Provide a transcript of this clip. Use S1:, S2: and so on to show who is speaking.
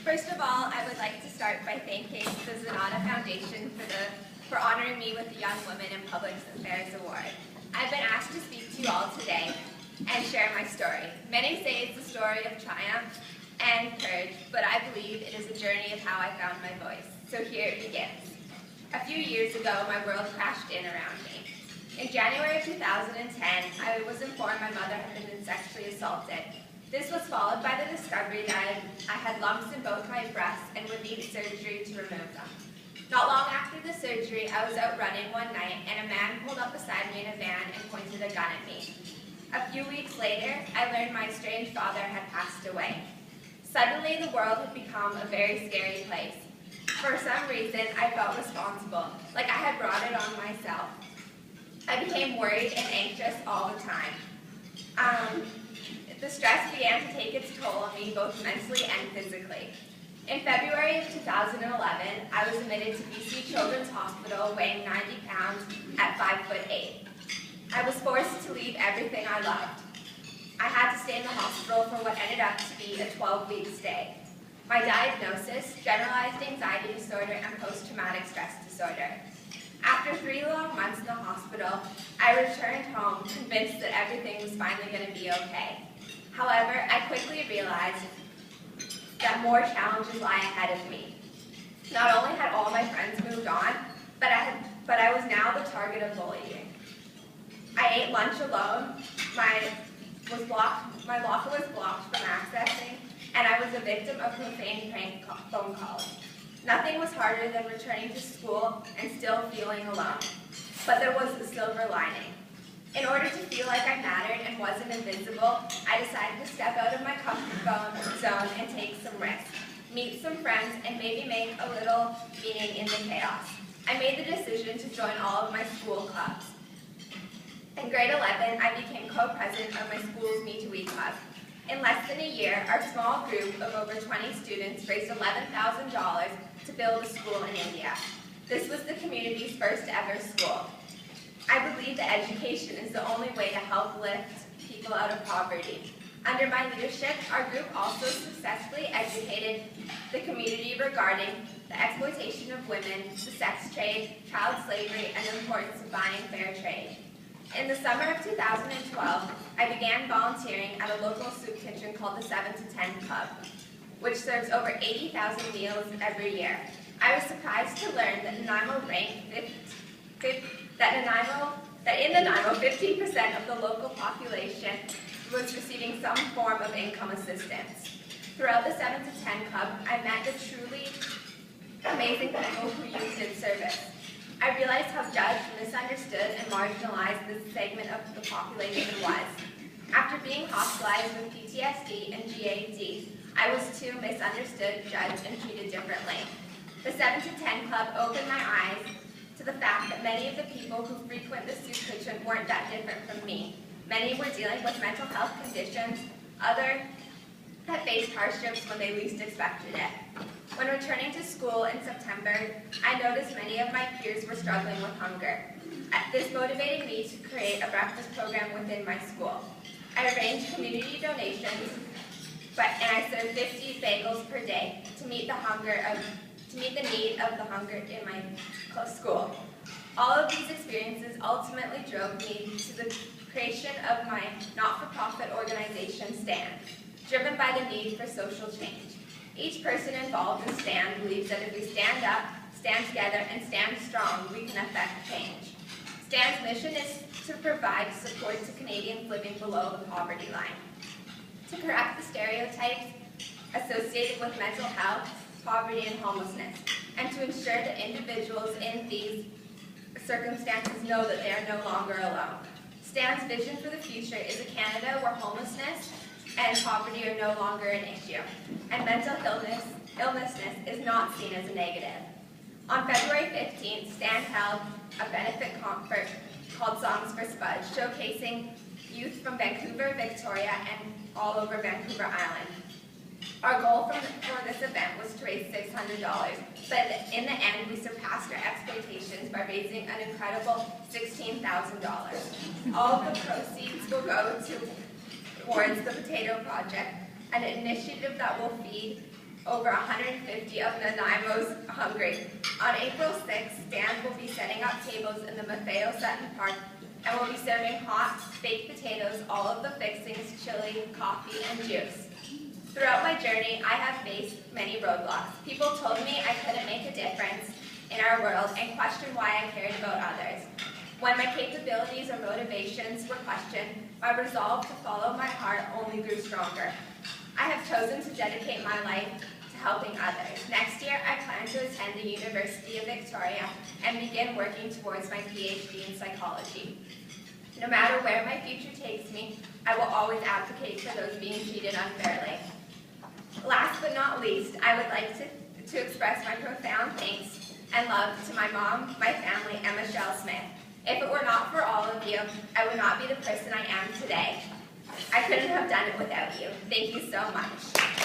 S1: First of all, I would like to start by thanking the Zanata Foundation for honoring me with the Young Women in Public Affairs Award. I've been asked to speak to you all today and share my story. Many say it's a story of triumph and courage, but I believe it is a journey of how I found my voice. So here it begins. A few years ago, my world crashed in around me. In January of 2010, I was informed my mother had been sexually assaulted. This was followed by the discovery that I had lumps in both my breasts and would need surgery to remove them. Not long after the surgery, I was out running one night and a man pulled up beside me in a van and pointed a gun at me. A few weeks later, I learned my estranged father had passed away. Suddenly, the world had become a very scary place. For some reason, I felt responsible, like I had brought it on myself. I became worried and anxious all the time. The stress began to take its toll on me both mentally and physically. In February of 2011, I was admitted to BC Children's Hospital weighing 90 pounds at 5'8". I was forced to leave everything I loved. I had to stay in the hospital for what ended up to be a 12-week stay. My diagnosis, generalized anxiety disorder and post-traumatic stress disorder. After 3 long months in the hospital, I returned home convinced that everything was finally going to be okay. However, I quickly realized that more challenges lie ahead of me. Not only had all my friends moved on, but I was now the target of bullying. I ate lunch alone, my locker was blocked from accessing, and I was a victim of profane prank phone calls. Nothing was harder than returning to school and still feeling alone. But there was a silver lining. In order to feel like I mattered and wasn't invisible, I decided to step out of my comfort zone and take some risks, meet some friends, and maybe make a little meaning in the chaos. I made the decision to join all of my school clubs. In grade 11, I became co-president of my school's Me to We club. In less than a year, our small group of over 20 students raised $11,000 to build a school in India. This was the community's first ever school. I believe that education is the only way to help lift people out of poverty. Under my leadership, our group also successfully educated the community regarding the exploitation of women, the sex trade, child slavery, and the importance of buying fair trade. In the summer of 2012, I began volunteering at a local soup kitchen called the 7 to 10 Club, which serves over 80,000 meals every year. I was surprised to learn that Nanaimo ranked that in Nanaimo, 15% of the local population was receiving some form of income assistance. Throughout the 7 to 10 Club, I met the truly amazing people who used its service. I realized how judged, misunderstood, and marginalized this segment of the population was. After being hospitalized with PTSD and GAD, I was too misunderstood, judged, and treated differently. The 7 to 10 Club opened my eyes to the fact that many of the people who frequent the soup kitchen weren't that different from me. Many were dealing with mental health conditions, others had faced hardships when they least expected it. When returning to school in September, I noticed many of my peers were struggling with hunger. This motivated me to create a breakfast program within my school. I arranged community donations, and I served 50 bagels per day to meet the need of the hunger in my school. All of these experiences ultimately drove me to the creation of my not-for-profit organization, STAND, driven by the need for social change. Each person involved in STAND believes that if we stand up, stand together, and stand strong, we can affect change. STAND's mission is to provide support to Canadians living below the poverty line, to correct the stereotypes associated with mental health, poverty, and homelessness, and to ensure that individuals in these circumstances know that they are no longer alone. STAND's vision for the future is a Canada where homelessness and poverty are no longer an issue, and mental illness is not seen as a negative. On February 15th, STAND held a benefit concert called Songs for Spud, showcasing youth from Vancouver, Victoria, and all over Vancouver Island. Our goal for this event was to raise $600, but in the end, we surpassed our expectations by raising an incredible $16,000. All of the proceeds will go towards the Potato Project, an initiative that will feed over 150 of Nanaimo's hungry. On April 6th, Dan will be setting up tables in the Maffeo Sutton Park and will be serving hot, baked potatoes, all of the fixings, chili, coffee, and juice. Throughout my journey, I have faced many roadblocks. People told me I couldn't make a difference in our world and questioned why I cared about others. When my capabilities or motivations were questioned, my resolve to follow my heart only grew stronger. I have chosen to dedicate my life to helping others. Next year, I plan to attend the University of Victoria and begin working towards my PhD in psychology. No matter where my future takes me, I will always advocate for those being treated unfairly. Last but not least, I would like to express my profound thanks and love to my mom, my family, and Michelle Smith. If it were not for all of you, I would not be the person I am today. I couldn't have done it without you. Thank you so much.